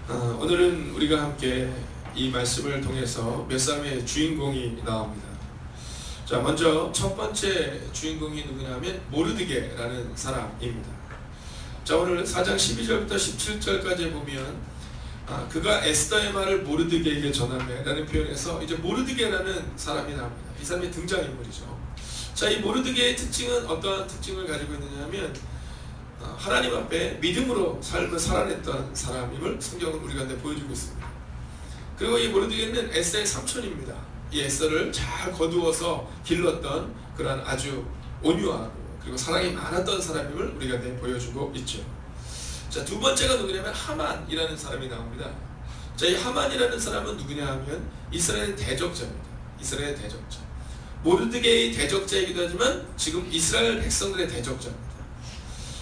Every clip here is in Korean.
오늘은 우리가 함께 이 말씀을 통해서 몇 사람의 주인공이 나옵니다. 자, 먼저 첫 번째 주인공이 누구냐면 모르드게라는 사람입니다. 자, 오늘 4장 12절부터 17절까지 보면 그가 에스더의 말을 모르드게에게 전하매 라는 표현에서 이제 모르드게라는 사람이 나옵니다. 이 사람이 등장인물이죠. 자, 이 모르드게의 특징은 어떠한 특징을 가지고 있느냐면 하나님 앞에 믿음으로 삶을 살아냈던 사람임을 성경은 우리 가운데 보여주고 있습니다. 그리고 이 모르드게는 에스더의 삼촌입니다. 이 에스더를 잘 거두어서 길렀던 그런 아주 온유하고 그리고 사랑이 많았던 사람임을 우리 가운데 보여주고 있죠. 자, 두 번째가 누구냐면 하만이라는 사람이 나옵니다. 자, 이 하만이라는 사람은 누구냐 하면 이스라엘 대적자입니다. 이스라엘 대적자. 모르드게의 대적자이기도 하지만 지금 이스라엘 백성들의 대적자입니다.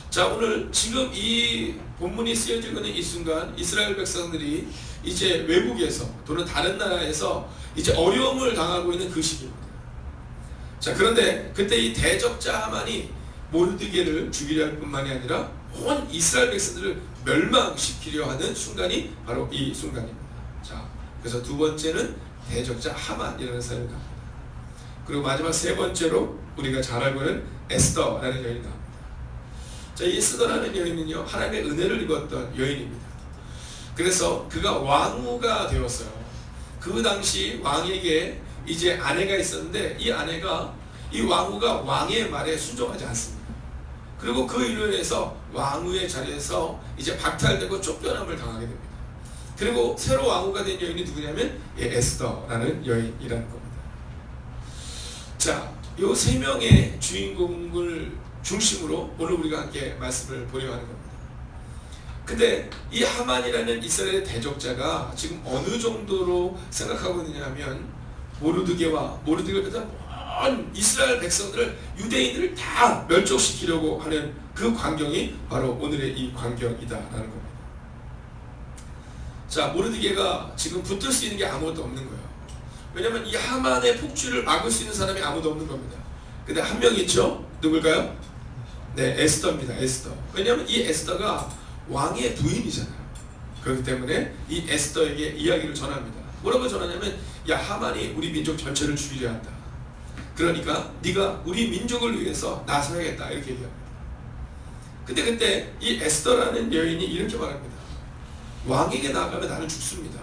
자, 오늘 지금 이 본문이 쓰여지고 있는 이 순간 이스라엘 백성들이 이제 외국에서 또는 다른 나라에서 이제 어려움을 당하고 있는 그 시기입니다. 자, 그런데 그때 이 대적자 하만이 모르드게를 죽이려 할 뿐만이 아니라 온 이스라엘 백성들을 멸망시키려 하는 순간이 바로 이 순간입니다. 자, 그래서 두 번째는 대적자 하만이라는 사람이 나옵니다. 그리고 마지막 세 번째로 우리가 잘 알고 있는 에스더라는 여인이 나옵니다. 자, 이 에스더라는 여인은요, 하나님의 은혜를 입었던 여인입니다. 그래서 그가 왕후가 되었어요. 그 당시 왕에게 이제 아내가 있었는데 이 아내가 이 왕후가 왕의 말에 순종하지 않습니다. 그리고 그 일로 인해서 왕후의 자리에서 이제 박탈되고 쫓겨남을 당하게 됩니다. 그리고 새로 왕후가 된 여인이 누구냐면 에스더라는 여인이라는 겁니다. 자, 이 세 명의 주인공을 중심으로 오늘 우리가 함께 말씀을 보려고 하는 겁니다. 근데 이 하만이라는 이스라엘의 대적자가 지금 어느 정도로 생각하고 있느냐 하면 모르드게를 비롯한 온 이스라엘 백성들을 유대인들을 다 멸족시키려고 하는 그 광경이 바로 오늘의 이 광경이다라는 겁니다. 자, 모르드게가 지금 붙들 수 있는 게 아무것도 없는 거예요. 왜냐하면 이 하만의 폭주를 막을 수 있는 사람이 아무도 없는 겁니다. 근데 한 명 있죠? 누굴까요? 네, 에스더입니다. 에스더. 왜냐하면 이 에스더가 왕의 부인이잖아요. 그렇기 때문에 이 에스더에게 이야기를 전합니다. 뭐라고 전하냐면, 야, 하만이 우리 민족 전체를 죽이려 한다. 그러니까 네가 우리 민족을 위해서 나서야겠다, 이렇게 얘기합니다. 근데 그때 이 에스더라는 여인이 이렇게 말합니다. 왕에게 나가면 나는 죽습니다.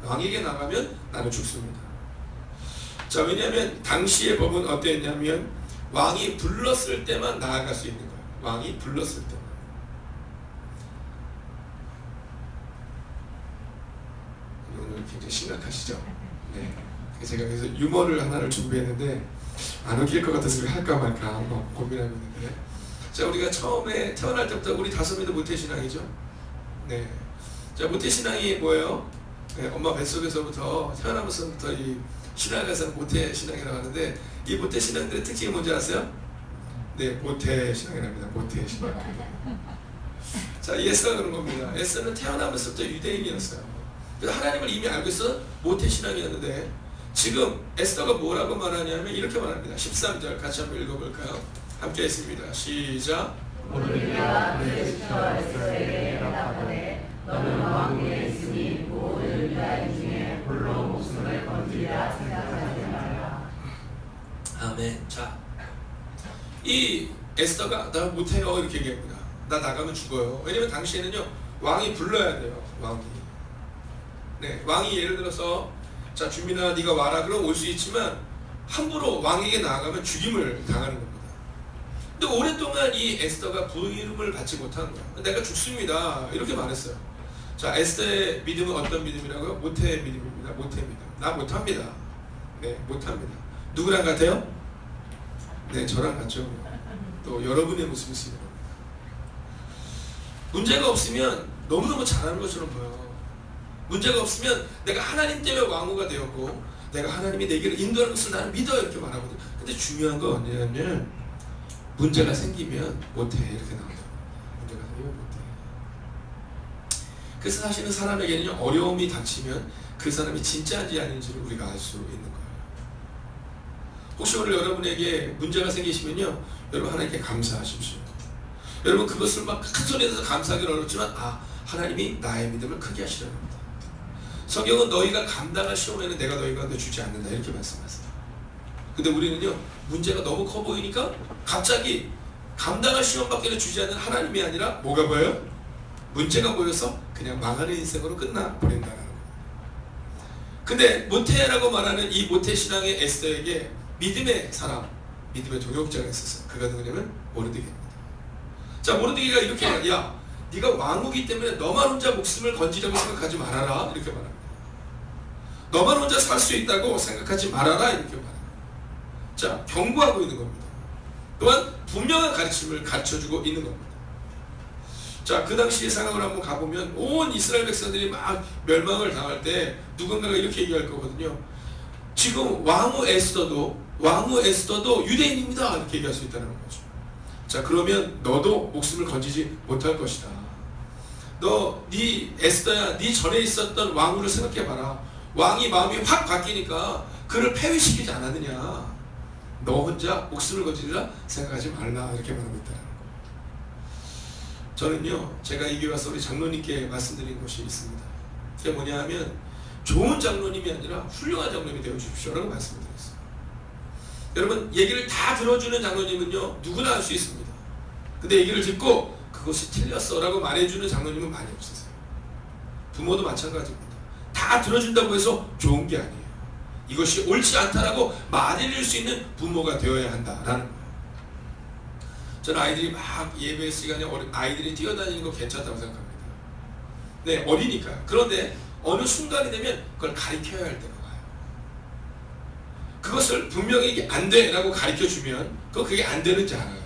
왕에게 나가면 나는 죽습니다. 자, 왜냐하면 당시의 법은 어땠냐면 왕이 불렀을 때만 나아갈 수 있는 거예요. 왕이 불렀을 때만. 오늘 굉장히 심각하시죠? 네. 제가 그래서 유머를 하나를 준비했는데 안 웃길 것 같아서 할까 말까 고민하고 있는데, 자, 우리가 처음에 태어날 때부터 우리 다솜이도 모태신앙이죠? 네. 자, 모태신앙이 뭐예요? 네, 엄마 뱃속에서부터 태어나면서부터 이 신앙에서는 모태신앙이라고 하는데, 이 모태신앙들의 특징이 뭔지 아세요? 네, 모태신앙이랍니다. 모태신앙. 자, 이 에스더가 그런 겁니다. 에스더는 태어나면서부터 유대인이었어요. 그래서 하나님을 이미 알고 있어 모태신앙이었는데, 지금 에스더가 뭐라고 말하냐면 이렇게 말합니다. 13절 같이 한번 읽어볼까요? 함께 했습니다. 시작. 모르드게가 에스더에게 대답하되 너는 왕 위에 있으니 모든 유다인 중에 홀로 목숨을 건지리라 생각하지 말라. 아멘. 자, 이 에스더가 나 못해요 이렇게 얘기합니다. 나 나가면 죽어요. 왜냐면 당시에는요, 왕이 불러야 돼요. 왕이. 네, 왕이 예를 들어서 자, 주민아 네가 와라 그럼 올 수 있지만 함부로 왕에게 나아가면 죽임을 당하는 겁니다. 근데 오랫동안 이 에스더가 부름을 받지 못한 거야. 내가 죽습니다 이렇게 말했어요. 자, 에스더의 믿음은 어떤 믿음이라고요? 모태의 믿음입니다. 모태의 믿음. 나 못합니다. 네, 못합니다. 누구랑 같아요? 네, 저랑 같죠. 또 여러분의 모습이 있습니다. 문제가 없으면 너무너무 잘하는 것처럼 보여. 문제가 없으면 내가 하나님 때문에 왕후가 되었고 내가 하나님이 내게를 인도하는 것을 나는 믿어 이렇게 말하거든. 근데 중요한 건 뭐냐면 문제가 생기면 못해 이렇게 나온다. 문제가 생기면 못해. 그래서 사실은 사람에게는 어려움이 닥치면 그 사람이 진짜인지 아닌지를 우리가 알 수 있는 거예요. 혹시 오늘 여러분에게 문제가 생기시면요, 여러분 하나님께 감사하십시오. 여러분 그것을 막 큰 소리에서 감사하기는 어렵지만 하나님이 나의 믿음을 크게 하시려는 겁니다. 성경은 너희가 감당할 시험에는 내가 너희 가운데 주지 않는다 이렇게 말씀하세요. 근데 우리는요, 문제가 너무 커 보이니까 갑자기 감당할 시험밖에 주지 않는 하나님이 아니라 뭐가 보여요? 문제가 보여서 그냥 망하는 인생으로 끝나버린다는 거예요. 근데 모태라고 말하는 이 모태신앙의 에스더에게 믿음의 사람, 믿음의 동역자가 있었어요. 그가 누구냐면 모르드게입니다. 자, 모르드게가 이렇게 말해요. 야, 네가 왕후기 때문에 너만 혼자 목숨을 건지려고 생각하지 말아라 이렇게 말합니다. 너만 혼자 살 수 있다고 생각하지 말아라 이렇게 말합니다. 자, 경고하고 있는 겁니다. 또한 분명한 가르침을 가르쳐주고 있는 겁니다. 자, 그 당시의 상황을 한번 가보면 온 이스라엘 백성들이 막 멸망을 당할 때 누군가가 이렇게 얘기할 거거든요. 지금 왕후 에스더도 유대인입니다 이렇게 얘기할 수 있다는 거죠. 자, 그러면 너도 목숨을 건지지 못할 것이다. 너, 네 에스더야, 네 전에 있었던 왕후를 생각해봐라. 왕이 마음이 확 바뀌니까 그를 폐위시키지 않았느냐. 너 혼자 목숨을 건지리라 생각하지 말라 이렇게 말하고 있다는 거. 저는요, 제가 이 교회 와서 우리 장로님께 말씀드린 것이 있습니다. 그게 뭐냐 하면 좋은 장로님이 아니라 훌륭한 장로님이 되어주십시오라고 말씀드렸어요. 여러분, 얘기를 다 들어주는 장로님은요, 누구나 할 수 있습니다. 근데 얘기를 듣고 그것이 틀렸어 라고 말해주는 장로님은 많이 없으세요. 부모도 마찬가지입니다. 다 들어준다고 해서 좋은 게 아니에요. 이것이 옳지 않다라고 말해줄 수 있는 부모가 되어야 한다라는 거예요. 저는 아이들이 막 예배 시간에 아이들이 뛰어다니는 거 괜찮다고 생각합니다. 네, 어리니까. 그런데 어느 순간이 되면 그걸 가르쳐야 할 때가 와요. 그것을 분명히 이게 안 돼 라고 가르쳐주면 그게 안 되는지 알아요.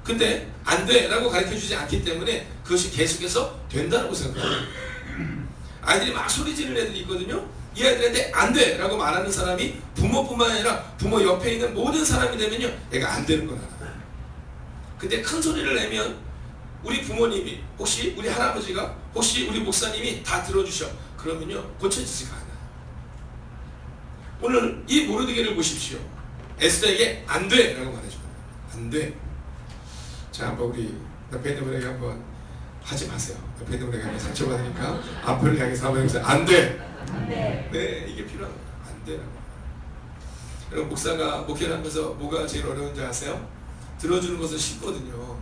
근데 안 돼 라고 가르쳐주지 않기 때문에 그것이 계속해서 된다고 생각해요. 아이들이 막 소리 지르는 애들이 있거든요. 이 아이들한테 안 돼 라고 말하는 사람이 부모뿐만 아니라 부모 옆에 있는 모든 사람이 되면요, 얘가 안 되는 건 알아요. 근데 큰 소리를 내면 우리 부모님이, 혹시 우리 할아버지가, 혹시 우리 목사님이 다 들어주셔. 그러면요, 고쳐지지가 않아요. 오늘 이 모르드게를 보십시오. 에스더에게 안 돼 라고 말해줘요. 안 돼. 자, 한번 우리 옆에 있는 분에게 한번 하지 마세요. 옆에 있는 분에게 한번 상처받으니까 앞을 향해서 한번 해보세요. 안 돼. 안 돼. 네, 이게 필요한 거예요. 안 돼. 여러분, 목사가 목회를 하면서 뭐가 제일 어려운지 아세요? 들어주는 것은 쉽거든요.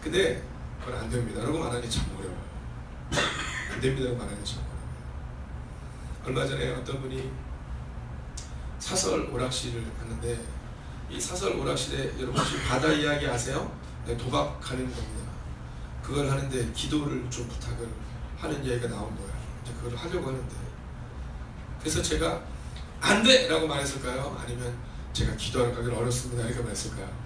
근데 그건 안 됩니다 라고 말하기 참 어려워요. 안 됩니다 라고 말하기 참 어려워요. 얼마 전에 어떤 분이 사설 오락실을 갔는데, 이 사설 오락실에 여러분 혹시 바다 이야기 아세요? 네, 도박하는 겁니다. 그걸 하는데 기도를 좀 부탁을 하는 이야기가 나온 거예요. 이제 그걸 하려고 하는데, 그래서 제가 안 돼! 라고 말했을까요? 아니면 제가 기도하러 가기는 어렵습니다 이렇게 말했을까요?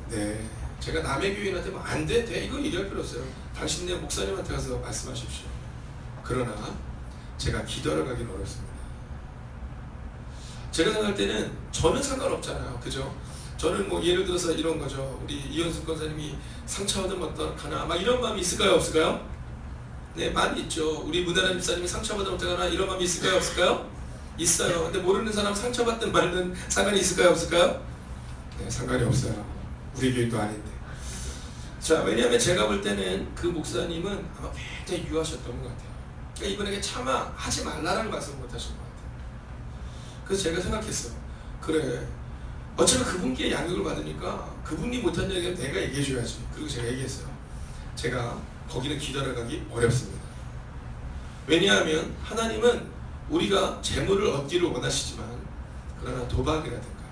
네, 제가 남의 교인한테 뭐 안 돼, 돼 이거 얘기할 필요 없어요. 당신네 목사님한테 가서 말씀하십시오. 그러나 제가 기도하러 가기는 어렵습니다. 제가 생각할 때는 저는 상관없잖아요, 그죠? 저는 뭐 예를 들어서 이런 거죠. 우리 이현숙 권사님이 상처받으면 어떡하나 막 이런 마음이 있을까요, 없을까요? 네, 많이 있죠. 우리 문화란 집사님이 상처받으면 어떡하나 이런 마음이 있을까요, 없을까요? 있어요. 근데 모르는 사람 상처받든 말든 상관이 있을까요, 없을까요? 네, 상관이 없어요. 우리 교인도 아닌데. 자, 왜냐하면 제가 볼 때는 그 목사님은 아마 굉장히 유하셨던 것 같아요. 그러니까 이분에게 차마 하지 말라라는 말씀을 못 하신 것 같아요. 그래서 제가 생각했어요. 그래, 어차피 그분께 양육을 받으니까 그분이 못한 얘기는 내가 얘기해줘야지. 그리고 제가 얘기했어요. 제가 거기는 기도하러 가기 어렵습니다. 왜냐하면 하나님은 우리가 재물을 얻기를 원하시지만, 그러나 도박이라든가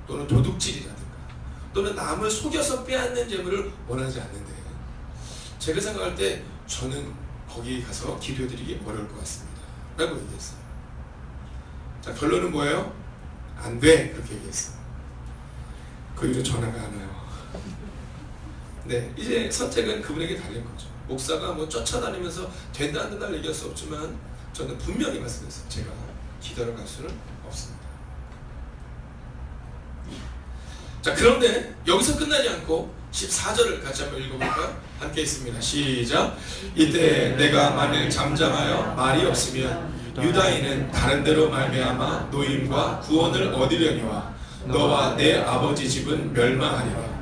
또는 도둑질이라든가 또는 남을 속여서 빼앗는 재물을 원하지 않는데, 제가 생각할 때 저는 거기 가서 기도해드리기 어려울 것 같습니다 라고 얘기했어요. 자, 결론은 뭐예요? 안 돼 그렇게 얘기했어요. 그 이후로 전화가 안 와요. 네, 이제 선택은 그분에게 달린 거죠. 목사가 뭐 쫓아다니면서 된다 안 된다 얘기할 수 없지만 저는 분명히 말씀드렸어요. 제가 기도하러 갈 수는 없습니다. 자, 그런데 여기서 끝나지 않고 14절을 같이 한번 읽어볼까요? 함께 있습니다. 시작. 이때 내가 만일 잠잠하여 말이 없으면 유다인은 다른 데로 말미암아 노임과 구원을 얻으려니와 너와 내 아버지 집은 멸망하리라.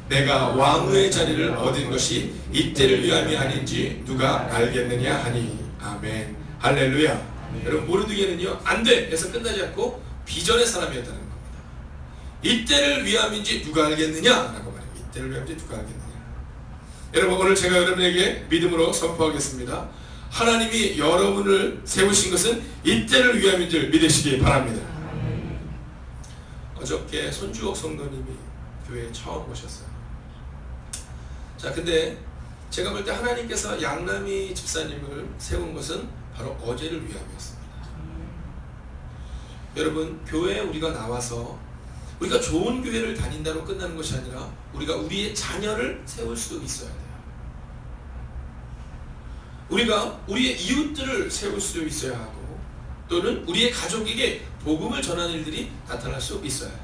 내가 왕의 자리를 얻은 것이 이때를 위함이 아닌지 누가 알겠느냐 하니. 아멘. 할렐루야. 여러분 모르드게는요 안돼 해서 끝나지 않고 비전의 사람이었다는 겁니다. 이때를 위함인지 누가 알겠느냐 라고 말해요. 이때를 위함인지 누가 알겠느냐. 여러분 오늘 제가 여러분에게 믿음으로 선포하겠습니다. 하나님이 여러분을 세우신 것은 이때를 위함인 줄 믿으시기 바랍니다. 어저께 손주옥 성도님이 교회에 처음 오셨어요. 자, 근데 제가 볼 때 하나님께서 양남이 집사님을 세운 것은 바로 어제를 위함이었습니다. 여러분 교회에 우리가 나와서 우리가 좋은 교회를 다닌다로 끝나는 것이 아니라 우리가 우리의 자녀를 세울 수도 있어야 돼요. 우리가 우리의 이웃들을 세울 수도 있어야 하고 또는 우리의 가족에게 복음을 전하는 일들이 나타날 수 있어야 해요.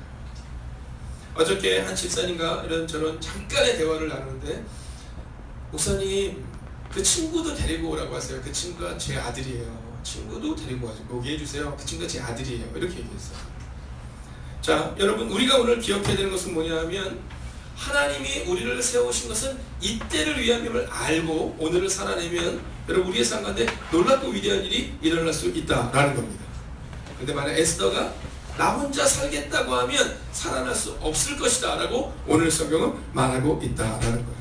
어저께 한 집사님과 이런저런 잠깐의 대화를 나누는데 목사님 그 친구도 데리고 오라고 하세요. 그 친구가 제 아들이에요. 친구도 데리고 오게 해주세요. 그 친구가 제 아들이에요. 이렇게 얘기했어요. 자 여러분 우리가 오늘 기억해야 되는 것은 뭐냐면 하나님이 우리를 세우신 것은 이때를 위함임을 알고 오늘을 살아내면 여러분 우리의 삶 가운데 놀랍고 위대한 일이 일어날 수 있다라는 겁니다. 근데 만약 에스더가 나 혼자 살겠다고 하면 살아날 수 없을 것이다 라고 오늘 성경은 말하고 있다라는 거예요.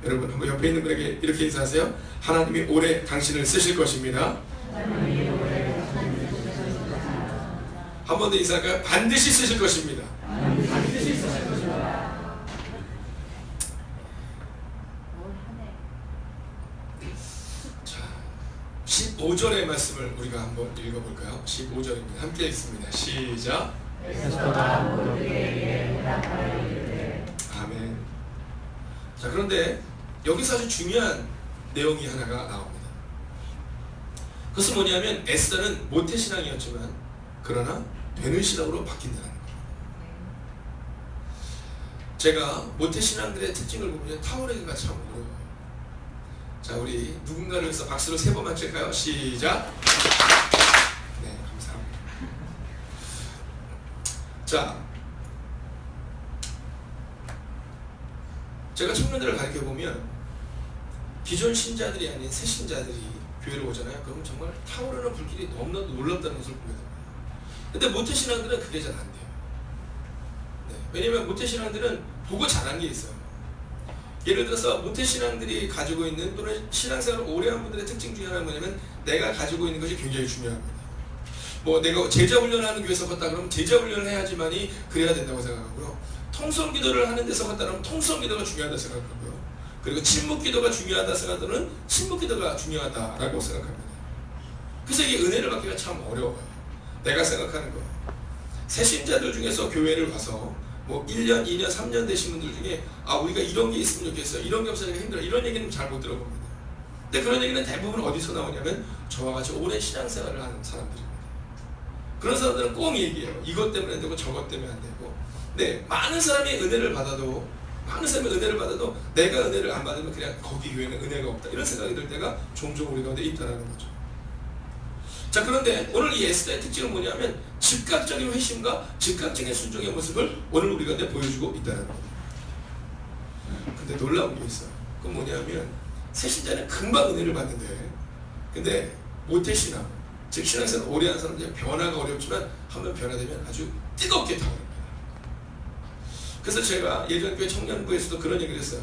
여러분 한번 옆에 있는 분에게 이렇게 인사하세요. 하나님이 오래 당신을 쓰실 것입니다. 한 번 더 인사할까요? 반드시 쓰실 것입니다. 반드시 쓰실 것입니다. 자, 15절의 말씀을 우리가 한번 읽어볼까요? 15절입니다. 함께 읽습니다. 시작. 아멘. 자, 그런데 여기서 아주 중요한 내용이 하나가 나옵니다. 그것은 뭐냐면 에스더는 모태신앙이었지만 그러나 되는 신앙으로 바뀐다는 거예요. 제가 모태신앙들의 특징을 보면 타오르기가 참 어려워요. 자, 우리 누군가를 위해서 박수를 3번만 칠까요? 시작. 네, 감사합니다. 자, 제가 청년들을 가르쳐보면 기존 신자들이 아닌 새 신자들이 교회를 오잖아요. 그러면 정말 타오르는 불길이 너무나도 놀랍다는 것을 보게 됩니다. 근데 모태신앙들은 그게 잘 안 돼요. 네, 왜냐면 모태신앙들은 보고 자란 게 있어요. 예를 들어서 모태신앙들이 가지고 있는 또는 신앙생활을 오래 한 분들의 특징 중에 하나는 뭐냐면 내가 가지고 있는 것이 굉장히 중요합니다. 뭐 내가 제자훈련하는 교회에서 갔다 그러면 제자훈련을 해야지만이 그래야 된다고 생각하고요. 통성기도를 하는 데서 갔다 그러면 통성기도가 중요하다고 생각하고요. 그리고 침묵기도가 중요하다 생각하는 침묵기도가 중요하다라고 생각합니다. 그래서 이게 은혜를 받기가 참 어려워요. 내가 생각하는 거. 새 신자들 중에서 교회를 가서 뭐 1년, 2년, 3년 되신 분들 중에 아 우리가 이런 게 있으면 좋겠어요. 이런 게 없어서 힘들어. 이런 얘기는 잘 못 들어봅니다. 근데 그런 얘기는 대부분 어디서 나오냐면 저와 같이 오랜 신앙생활을 하는 사람들입니다. 그런 사람들은 꼭 얘기해요. 이것 때문에 안 되고 저것 때문에 안 되고. 네, 많은 사람이 은혜를 받아도 내가 은혜를 안 받으면 그냥 거기 교회는 은혜가 없다. 이런 생각이 들 때가 종종 우리 가운데 있다는 거죠. 자, 그런데 오늘 이 에스더의 특징은 뭐냐면 즉각적인 회심과 즉각적인 순종의 모습을 오늘 우리 가운데 보여주고 있다는 겁니다. 근데 놀라운 게 있어요. 그건 뭐냐면 새 신자는 금방 은혜를 받는데 근데 모태신앙, 즉 신앙생활 오래 한 사람들은 변화가 어렵지만 한번 변화되면 아주 뜨겁게 타오릅니다. 그래서 제가 예전 교회 청년부에서도 그런 얘기를 했어요.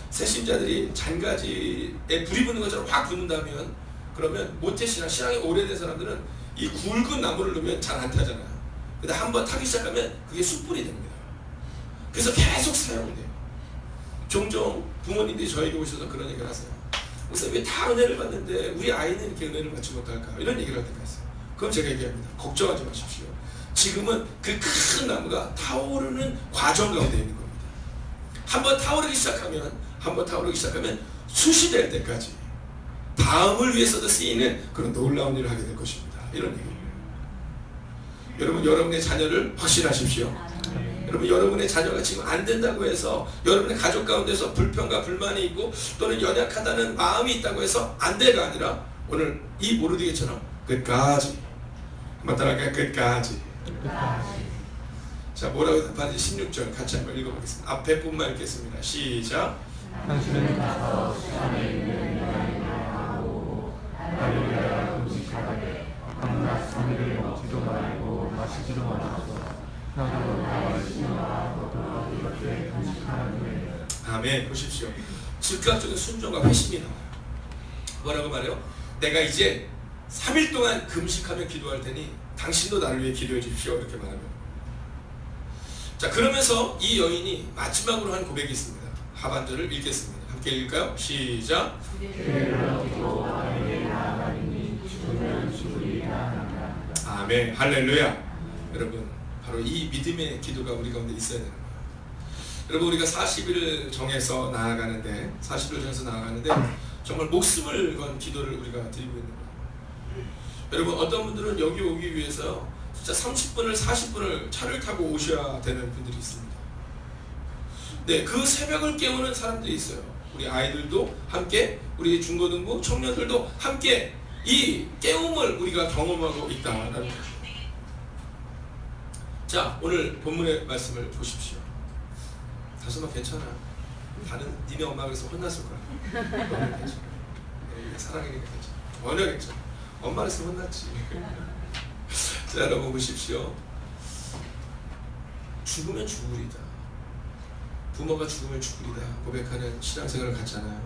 새 신자들이 잔가지에 불이 붙는 것처럼 확 붙는다면 그러면 모태신앙, 신앙이 오래된 사람들은 이 굵은 나무를 넣으면 잘 안 타잖아요. 근데 한번 타기 시작하면 그게 숯불이 됩니다. 그래서 계속 사용돼요. 종종 부모님들이 저에게 오셔서 그런 얘기를 하세요. 목사님 왜 다 은혜를 받는데 우리 아이는 이렇게 은혜를 받지 못할까? 이런 얘기를 할 때가 있어요. 그럼 제가 얘기합니다. 걱정하지 마십시오. 지금은 그 큰 나무가 타오르는 과정 가운데 있는 겁니다. 한번 타오르기 시작하면 숯이 될 때까지 다음을 위해서도 쓰이는 그런 놀라운 일을 하게 될 것입니다. 이런 얘기예요. 여러분, 여러분의 자녀를 확신하십시오. 여러분, 여러분의 자녀가 지금 안 된다고 해서 여러분의 가족 가운데서 불평과 불만이 있고 또는 연약하다는 마음이 있다고 해서 안 돼가 아니라 오늘 이 모르드게처럼 끝까지 한번 따라할까요? 끝까지. 자, 자, 뭐라고 답하는지 16절 같이 한번 읽어보겠습니다. 앞에 뿐만 읽겠습니다. 시작. 당신은 가서 시간에 있는 여인을 하고 갈릴리아 금식하되 밤낮 저녁을 먹지도 말고 마시지도 말았어. 나도 나와 신호와 너도 이렇게 금식하는 후에. 아멘. 보십시오. 즉각적인 순종과 회심이 나와요. 뭐라고 말해요? 내가 이제 3일 동안 금식하며 기도할 테니 당신도 나를 위해 기도해 주십시오. 이렇게 말하면. 자, 그러면서 이 여인이 마지막으로 한 고백이 있습니다. 하반절을 읽겠습니다. 함께 읽을까요? 시작. 아멘. 할렐루야. 여러분, 바로 이 믿음의 기도가 우리 가운데 있어야 되는 거예요. 여러분, 우리가 40일을 정해서 나아가는데 정말 목숨을 건 기도를 우리가 드리고 있는 거예요. 여러분, 어떤 분들은 여기 오기 위해서 진짜 30분을 40분을 차를 타고 오셔야 되는 분들이 있습니다. 네, 그 새벽을 깨우는 사람들이 있어요. 우리 아이들도 함께, 우리 중고등부 청년들도 함께 이 깨움을 우리가 경험하고 있다라는 거예요. 자, 오늘 본문의 말씀을 보십시오. 다솜아 괜찮아. 다른 니네 엄마가 그래서 혼났을 거야. 너는 괜찮아. 사랑이니까 괜찮아. 전혀 괜찮아. 엄마가 그래서 혼났지. 자, 여러분 보십시오. 죽으면 죽으리다. 부모가 죽으면 죽으리다 고백하는 신앙생활을 갖잖아요.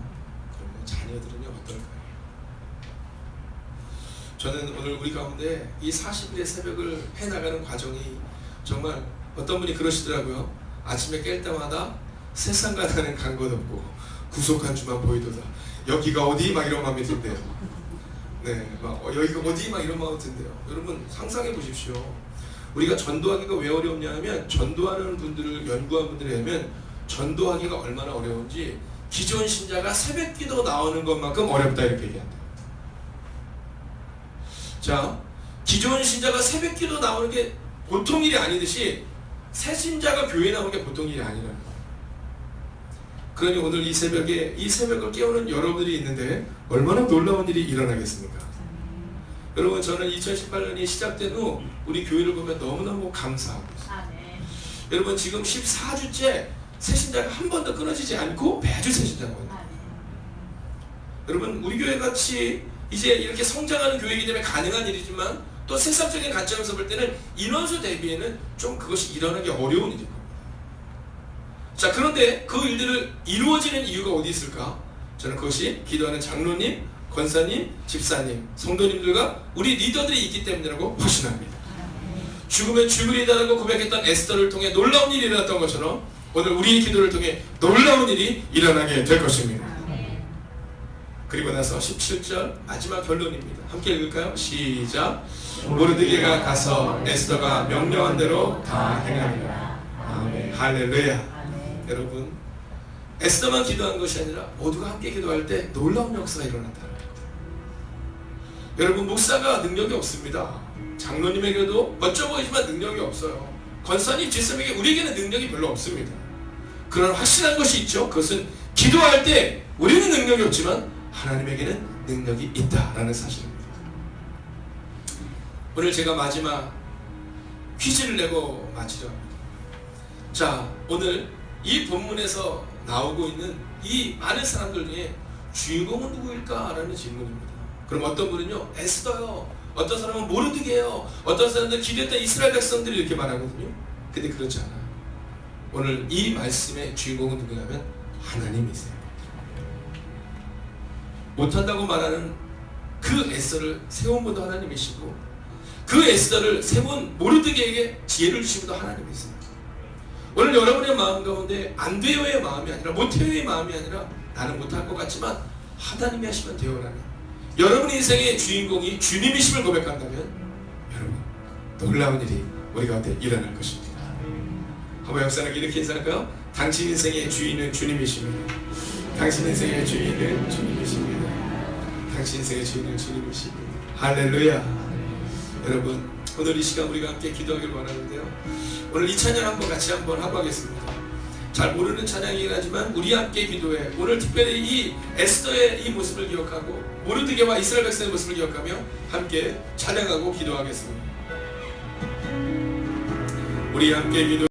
그러면 자녀들은요 어떨까요? 저는 오늘 우리 가운데 이 40일의 새벽을 해나가는 과정이 정말 어떤 분이 그러시더라고요. 아침에 깰 때마다 세상과 나는 간 것 없고 구속한 주만 보이도다. 여기가 어디? 막 이런 마음이 든대요. 네, 막 여기가 어디? 막 이런 마음이 든대요. 여러분 상상해 보십시오. 우리가 전도하기가 왜 어렵냐 하면 전도하는 분들을 연구한 분들에 의하면 전도하기가 얼마나 어려운지 기존 신자가 새벽기도 나오는 것만큼 어렵다 이렇게 얘기한대요. 자, 기존 신자가 새벽기도 나오는 게 보통 일이 아니듯이 새 신자가 교회에 나오는 게 보통 일이 아니라는 거예요. 그러니 오늘 이 새벽을 깨우는 여러분들이 있는데 얼마나 놀라운 일이 일어나겠습니까? 여러분, 저는 2018년이 시작된 후 우리 교회를 보면 너무너무 감사하고 있어요. 여러분, 지금 14주째 새신자가 한 번도 끊어지지 않고 매주 새신자가 와요. 여러분, 우리 교회 같이 이제 이렇게 성장하는 교회이기 때문에 가능한 일이지만 또 세상적인 관점에서 볼 때는 인원수 대비에는 좀 그것이 일어나기 어려운 일일 겁니다. 자, 그런데 그 일들을 이루어지는 이유가 어디 있을까? 저는 그것이 기도하는 장로님, 권사님, 집사님, 성도님들과 우리 리더들이 있기 때문이라고 확신합니다. 죽으면 죽으리다라고 고백했던 에스더를 통해 놀라운 일이 일어났던 것처럼 오늘 우리의 기도를 통해 놀라운 일이 일어나게 될 것입니다. 그리고 나서 17절 마지막 결론입니다. 함께 읽을까요? 시작. 모르드게가 가서 에스더가 명령한 대로 다 행하니라. 아멘. 할렐루야. 여러분, 에스더만 기도한 것이 아니라 모두가 함께 기도할 때 놀라운 역사가 일어났다는 겁니다. 여러분, 목사가 능력이 없습니다. 장로님에게도 멋져 보이지만 능력이 없어요. 권사님, 집사님에게 우리에게는 능력이 별로 없습니다. 그러나 확실한 것이 있죠. 그것은 기도할 때 우리는 능력이 없지만 하나님에게는 능력이 있다라는 사실입니다. 오늘 제가 마지막 퀴즈를 내고 마치려 합니다. 자, 오늘 이 본문에서 나오고 있는 이 많은 사람들 중에 주인공은 누구일까라는 질문입니다. 그럼 어떤 분은요, 에스더요. 어떤 사람은 모르드게요. 어떤 사람들은 기도했던 이스라엘 백성들이 이렇게 말하거든요. 근데 그렇지 않아요. 오늘 이 말씀의 주인공은 누구냐면 하나님이세요. 못한다고 말하는 그 에스더를 세운 분도 하나님이시고 그 에스더를 세운 모르드게에게 지혜를 주신 분도 하나님이세요. 오늘 여러분의 마음 가운데 안 돼요의 마음이 아니라 못해요의 마음이 아니라 나는 못할 것 같지만 하나님이 하시면 되어라는 여러분 인생의 주인공이 주님이심을 고백한다면 여러분 놀라운 일이 우리 가운데 일어날 것입니다. 한번 역사는 이렇게 인사할까요? 당신 인생의 주인은 주님이십니다. 당신 인생의 주인은 주님이십니다. 당신 인생의 주인은 주님이십니다. 할렐루야. 여러분, 오늘 이 시간 우리가 함께 기도하기를 원하는데요. 오늘 이 찬양 한번 같이 한번 하고 하겠습니다. 잘 모르는 찬양이긴 하지만 우리 함께 기도해. 오늘 특별히 이 에스더의 이 모습을 기억하고 모르드게와 이스라엘 백성의 모습을 기억하며 함께 찬양하고 기도하겠습니다. 우리 함께 기도